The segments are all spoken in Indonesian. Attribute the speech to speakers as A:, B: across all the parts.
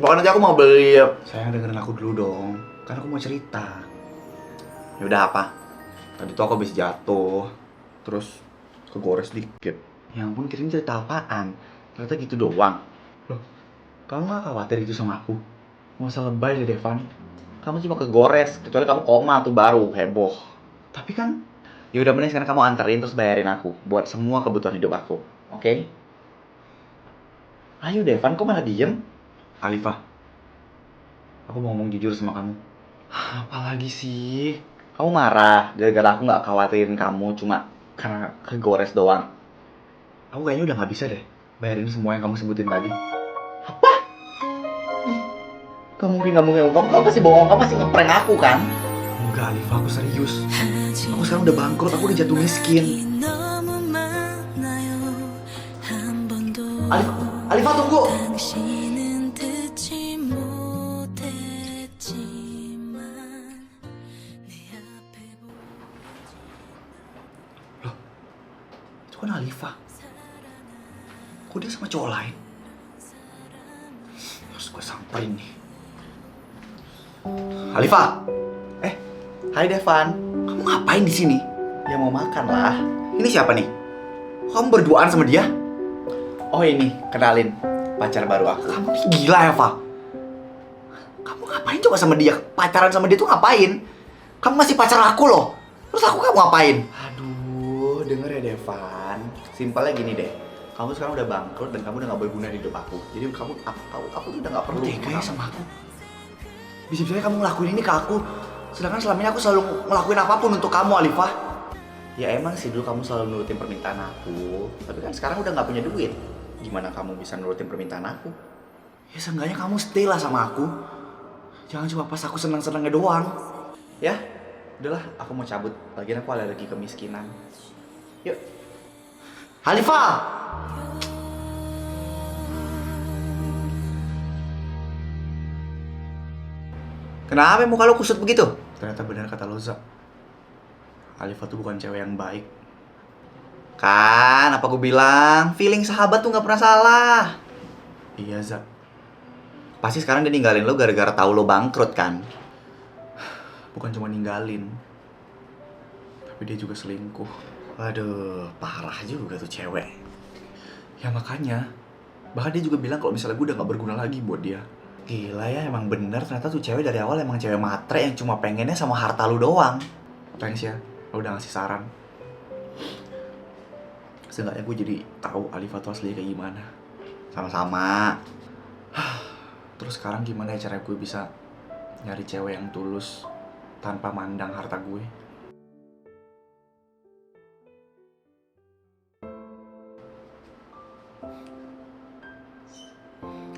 A: Pokoknya nanti aku mau beli. Sayang, dengerin aku dulu dong. Kan aku mau cerita. Ya udah apa? Tadi tuh aku habis jatuh. Terus kegores dikit. Ya ampun, kirain cerita apaan? Ternyata gitu doang. Loh, kamu gak khawatir gitu sama aku? Nggak usah lebay deh, Devan. Kamu cuma kegores, kecuali kamu koma tuh baru heboh. Tapi kan, ya udah mending sekarang kamu anterin terus bayarin aku buat semua kebutuhan hidup aku, oke? Ayo Devan, kok malah diem? Alifah, aku mau ngomong jujur sama kamu. Apalagi sih? Kamu marah gara-gara aku nggak khawatirin kamu cuma karena kegores doang. Aku kayaknya udah nggak bisa deh bayarin semua yang kamu sebutin tadi. Apa? Kamu pasti bohong, kamu pasti ngeprank aku kan? Enggak, Alifah, aku serius. Aku sekarang udah bangkrut, aku udah jatuh miskin. Alifah tunggu. Loh, itu kan Alifah. Kok dia sama cowok lain? Harus gue samperin nih. Alifah. Hai Devan. Kamu ngapain di sini? Ya mau makan lah. Ini siapa nih? Kamu berduaan sama dia? Oh ini, kenalin pacar baru aku. Kamu nih gila ya, Fa? Kamu ngapain coba sama dia? Pacaran sama dia tuh ngapain? Kamu masih pacar aku loh. Terus kamu ngapain? Aduh, denger ya Devan. Simpelnya gini deh. Kamu sekarang udah bangkrut dan kamu udah gak berguna di hidup aku. Jadi kamu tuh udah gak perlu kayak sama aku. Bisa-bisanya kamu ngelakuin ini ke aku. Sedangkan selama ini aku selalu ngelakuin apapun untuk kamu, Alifah. Ya emang sih dulu kamu selalu nurutin permintaan aku. Tapi kan sekarang udah gak punya duit. Gimana kamu bisa nurutin permintaan aku? Ya seenggaknya kamu stay lah sama aku. Jangan cuma pas aku senang-senangnya doang. Ya, udahlah, aku mau cabut. Lagian aku alergi kemiskinan. Yuk. Halifah! Kenapa muka lo kusut begitu? Ternyata benar kata Loza. Halifah tuh bukan cewek yang baik. Kan, apa gue bilang? Feeling sahabat tuh gak pernah salah. Iya, Zak. Pasti sekarang dia ninggalin lo gara-gara tahu lo bangkrut kan? Bukan cuma ninggalin, tapi dia juga selingkuh. Waduh, parah juga tuh cewek. Ya makanya, bahkan dia juga bilang kalau misalnya gue udah gak berguna lagi buat dia. Gila ya, emang bener ternyata tuh cewek dari awal emang cewek matre yang cuma pengennya sama harta lu doang. Thanks ya, lo udah ngasih saran. Seenggaknya gue jadi tahu Alifah tuh asli kayak gimana. Sama-sama. Terus sekarang gimana ya cara gue bisa nyari cewek yang tulus tanpa mandang harta gue?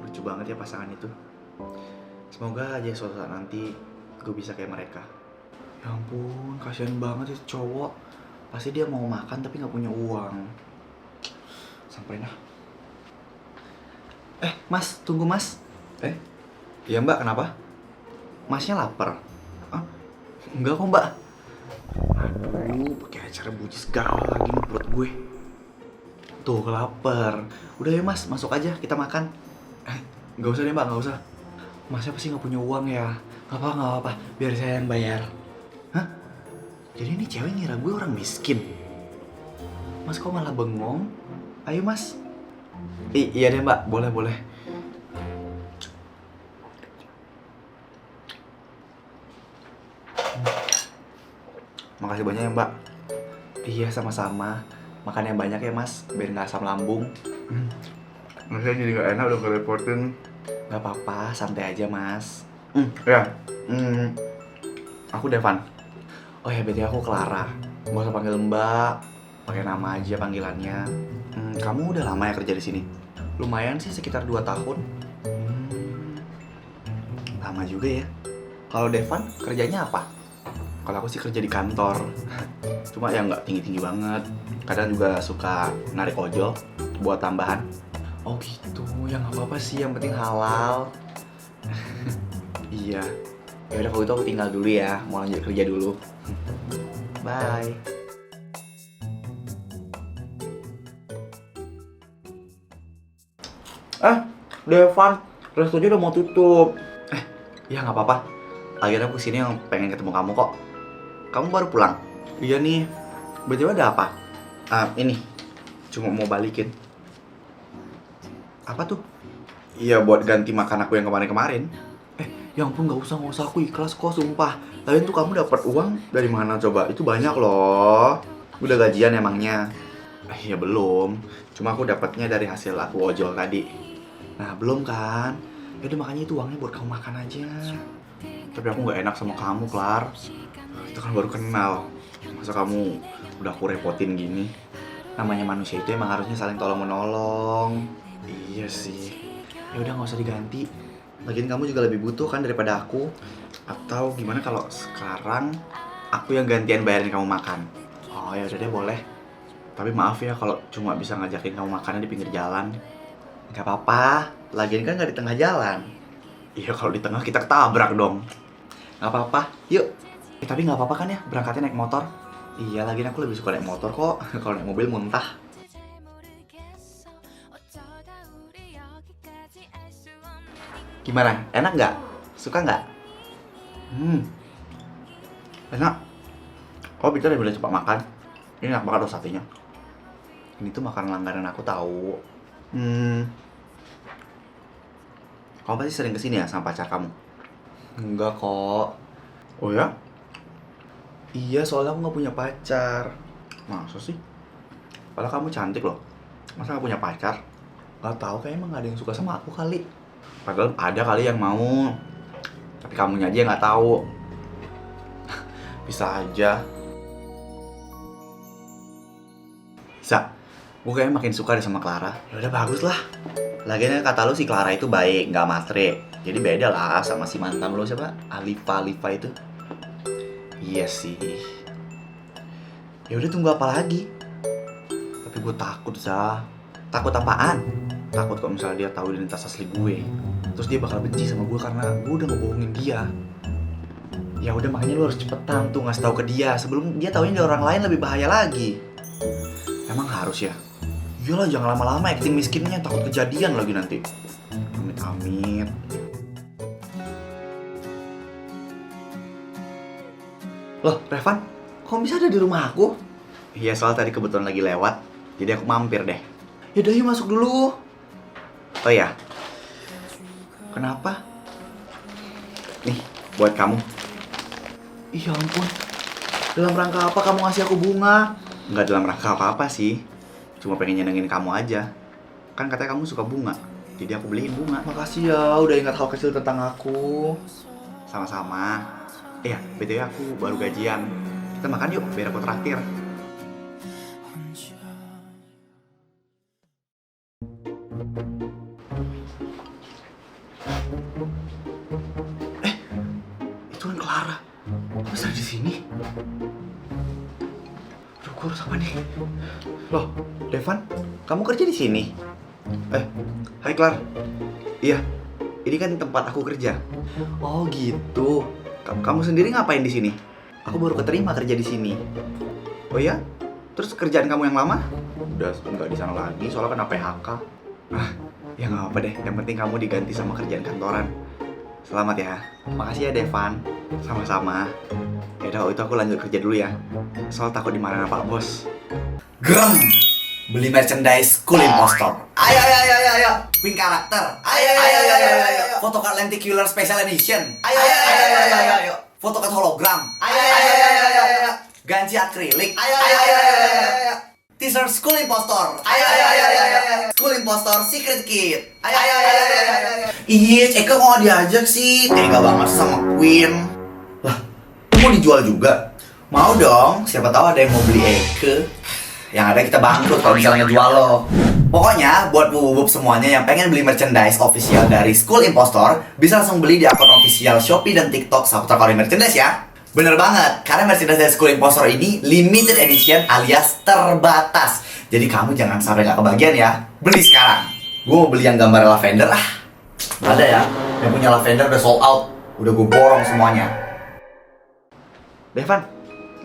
A: Lucu banget ya pasangan itu. Semoga aja suatu saat nanti gue bisa kayak mereka. Ya ampun, kasihan banget ya cowok. Pasti dia mau makan tapi gak punya uang. Samperin lah. Mas, tunggu mas. Iya mbak, kenapa? Masnya lapar? Enggak kok mbak. Aduh, pakai acara buji segala lagi nih perut gue. Tuh, lapar. Udah ya mas, masuk aja kita makan. Gak usah deh mbak, gak usah. Masnya pasti gak punya uang ya? Gak apa-apa, biar saya yang bayar. Hah? Jadi ini cewek ngira gue orang miskin? Mas kok malah bengong? Ayo mas. Iya deh mbak, boleh. Makasih banyak ya mbak. Iya sama-sama. Makan yang banyak ya mas, biar gak asam lambung. Masnya jadi gak enak udah kerepotin. Gak apa-apa, santai aja mas. Aku Devan. Oh ya, berarti aku Clara. Gak usah panggil mbak, pakai nama aja panggilannya. Kamu udah lama ya kerja di sini? Lumayan sih, sekitar 2 tahun. Lama juga ya. Kalau Devan kerjanya apa? Kalau aku sih kerja di kantor. Cuma ya nggak tinggi-tinggi banget. Kadang juga suka narik ojol buat tambahan. Oh gitu, ya nggak apa-apa sih, yang penting halal. Iya. Ya udah kalau gitu aku tinggal dulu ya, mau lanjut kerja dulu. Bye. Devan, restonya udah mau tutup. Ya nggak apa-apa. Lagian aku kesini yang pengen ketemu kamu kok. Kamu baru pulang? Iya nih. BTW ada apa? Ini. Cuma mau balikin. Apa tuh? Iya buat ganti makan aku yang kemarin-kemarin. Ya ampun nggak usah aku ikhlas kok sumpah. Lagian tuh kamu dapat uang dari mana coba? Itu banyak loh. Udah gajian emangnya? Ya belum. Cuma aku dapatnya dari hasil aku ojol tadi. Nah belum kan? Yaudah makanya itu uangnya buat kamu makan aja. Tapi aku nggak enak sama kamu, Klar. Kita kan baru kenal. Masa kamu udah aku repotin gini? Namanya manusia itu emang harusnya saling tolong menolong. Iya sih. Ya udah nggak usah diganti. Lagian kamu juga lebih butuh kan daripada aku. Atau gimana kalau sekarang aku yang gantian bayarin kamu makan? Oh ya udah deh boleh. Tapi maaf ya kalau cuma bisa ngajakin kamu makannya di pinggir jalan. Gak apa-apa. Lagian kan nggak di tengah jalan. Iya kalau di tengah kita ketabrak dong. Gak apa-apa. Yuk. Tapi nggak apa-apa kan ya berangkatnya naik motor? Iya lagian aku lebih suka naik motor kok. Kalau naik mobil muntah. Gimana? Enak nggak? Suka nggak? Enak. Kok bisa deh boleh coba makan? Ini enak banget loh satenya. Ini tuh makanan langganan aku tahu. Kamu pasti sering kesini ya sama pacar kamu? Enggak kok. Oh ya? Iya soalnya aku nggak punya pacar. Masa sih? Padahal kamu cantik loh. Masa nggak punya pacar? Gak tahu kayaknya emang gak ada yang suka sama aku kali. Padahal ada kali yang mau. Tapi kamunya aja nggak tahu. Bisa aja. Bisa. Gue kayaknya makin suka deh sama Clara. Ya udah bagus lah. Lagian kata lu si Clara itu baik, nggak matre. Jadi beda lah sama si mantan lu siapa? Alifa itu. Iya sih. Ya udah tunggu apa lagi? Tapi gue takut Zah. Takut apaan? Takut kalau misalnya dia tahu identitas asli gue. Terus dia bakal benci sama gue karena gue udah ngebohongin dia. Ya udah makanya lu harus cepetan tuh ngasih tahu ke dia sebelum dia taunya dari orang lain lebih bahaya lagi. Emang harus ya? Iyalah jangan lama-lama acting miskinnya, takut kejadian lagi nanti. Amit-amit. Loh, Revan, kok bisa ada di rumah aku? Iya, soal tadi kebetulan lagi lewat, jadi aku mampir deh. Yaudah yuk masuk dulu. Oh ya, kenapa? Nih, buat kamu. Ih, ya ampun. Dalam rangka apa kamu ngasih aku bunga? Nggak dalam rangka apa-apa sih. Cuma pengen nyenengin kamu aja. Kan katanya kamu suka bunga. Jadi aku beliin bunga. Makasih ya udah ingat hal kecil tentang aku. Sama-sama. Iya, BTW aku baru gajian. Kita makan yuk, biar aku traktir. Itu kan Clara. Kok bisa di sini? Aduh, gue harus apa nih? Loh, Devan, kamu kerja di sini? Hai Clara. Iya, ini kan tempat aku kerja. Oh gitu. Kamu sendiri ngapain di sini? Aku baru keterima kerja di sini. Oh ya? Terus kerjaan kamu yang lama? Udah nggak di sana lagi, soalnya kena PHK. Ya nggak apa deh. Yang penting kamu diganti sama kerjaan kantoran. Selamat ya. Makasih ya Devan. Sama-sama. Yaudah, itu aku lanjut kerja dulu ya. Soal takut dimarahin Pak Bos. Gram! Beli merchandise School Impostor. Ayo. Win karakter. Ayo. Photocard Lenticular Special Edition. Ayo. Photocard hologram. Ayo. Ganci akrilik. Ayo. T-shirt School Impostor. Ayo. School Impostor Secret Kit. Ayo. Ih, Eka kok gak diajak sih? Tega banget sama Queen. Lah, mau dijual juga? Mau dong, siapa tahu ada yang mau beli Eka. Yang ada kita bangkrut kalau misalnya ngejual lo. Pokoknya buat bubuk semuanya yang pengen beli merchandise official dari School Impostor, bisa langsung beli di akun official Shopee dan TikTok Saputra Kori Merchandise ya. Bener banget, karena merchandise dari School Impostor ini limited edition alias terbatas. Jadi kamu jangan sampai gak kebagian ya. Beli sekarang. Gue mau beli yang gambar lavender. Ada ya, yang punya lavender udah sold out. Udah gue borong semuanya. Devan,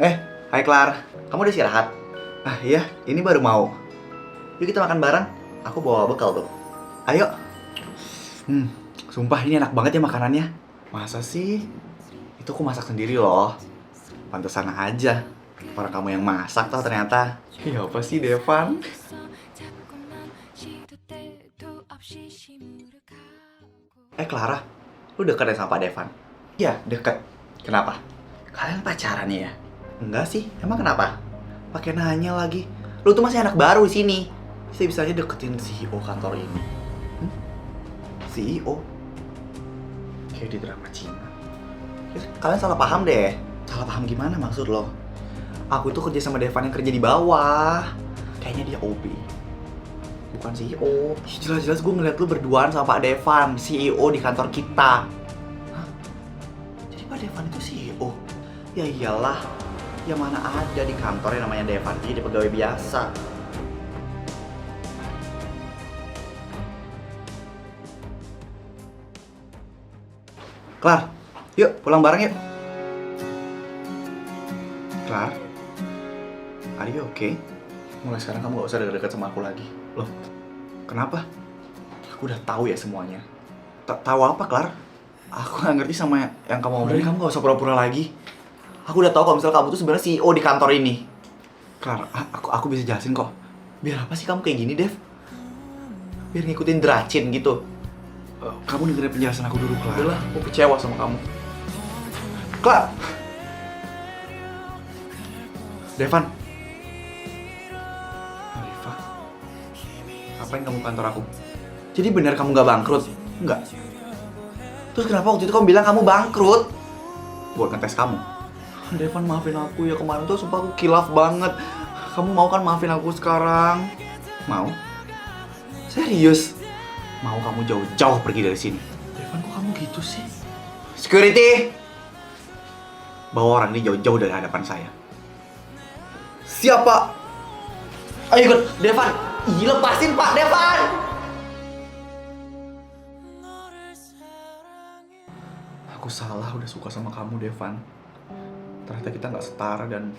A: hai Clara. Kamu udah istirahat? Iya, ini baru mau. Yuk kita makan bareng. Aku bawa bekal tuh. Ayo. Sumpah ini enak banget ya makanannya. Masa sih? Itu aku masak sendiri loh. Pantesan aja. Orang kamu yang masak tau ternyata. Ya apa sih Devan? Clara, lu deket ya sama Pak Devan? Iya, deket. Kenapa? Kalian pacaran ya? Enggak sih, emang kenapa? Pakai nanya lagi. Lu tuh masih anak baru di sini. Bisa-bisanya deketin CEO kantor ini. CEO? Kayak di drama Cina. Kalian salah paham deh. Salah paham gimana maksud lo? Aku tuh kerja sama Devan yang kerja di bawah. Kayaknya dia OB. Bukan CEO. Jelas-jelas gue ngeliat lu berduaan sama Pak Devan, CEO di kantor kita. Hah? Jadi Pak Devan itu CEO? Ya iyalah. Ya mana ada di kantor yang namanya Devan, jadi pegawai biasa. Clar, yuk pulang bareng yuk. Clar, are you okay? Mulai sekarang kamu gak usah deket-deket sama aku lagi. Loh, kenapa? Aku udah tahu ya semuanya. Tahu apa, Clar? Aku gak ngerti sama yang kamu ngomongin. Kamu gak usah pura-pura lagi. Aku udah tahu kalau misalnya kamu tuh sebenarnya CEO di kantor ini. Clar, aku bisa jelasin kok. Biar apa sih kamu kayak gini, Dev? Biar ngikutin Dracin gitu. Kamu dengerin penjelasan aku dulu, Clar. Udahlah, aku kecewa sama kamu. Clar! Devan. Arifah. Ngapain kamu kantor aku? Jadi benar kamu gak bangkrut? Enggak. Terus kenapa waktu itu kamu bilang kamu bangkrut? Buat ngetes kamu. Devan, maafin aku ya, kemarin tuh sumpah aku kilaf banget. Kamu mau kan maafin aku sekarang? Mau? Serius? Mau kamu jauh-jauh pergi dari sini? Devan, kok kamu gitu sih? Security! Bawa orang ini jauh-jauh dari hadapan saya. Siapa? Ayo ikut, Devan! Ih, lepasin Pak, Devan! Aku salah udah suka sama kamu, Devan. Ternyata kita nggak setara dan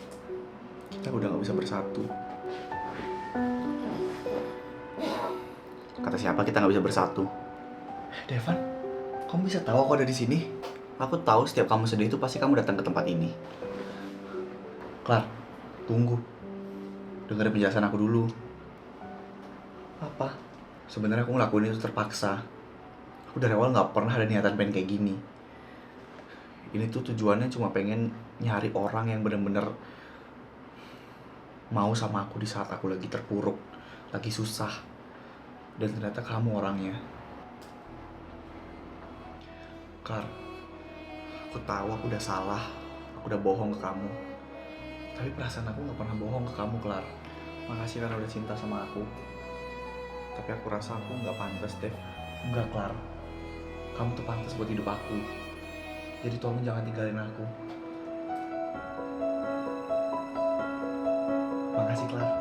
A: kita udah nggak bisa bersatu. Kata siapa kita nggak bisa bersatu? Devan, kamu bisa tahu aku ada di sini? Aku tahu setiap kamu sedih itu pasti kamu datang ke tempat ini. Clar, tunggu. Dengerin penjelasan aku dulu. Apa? Sebenarnya aku ngelakuin itu terpaksa. Aku dari awal nggak pernah ada niatan pengen kayak gini. Ini tuh tujuannya cuma pengen nyari orang yang bener-bener mau sama aku di saat aku lagi terpuruk, lagi susah. Dan ternyata kamu orangnya. Clar, aku tahu aku udah salah, aku udah bohong ke kamu. Tapi perasaan aku gak pernah bohong ke kamu, Clar. Makasih karena udah cinta sama aku. Tapi aku rasa aku gak pantas, Dev. Enggak, Clar. Kamu tuh pantas buat hidup aku. Jadi tolong jangan tinggalin aku. Makasih, Clar.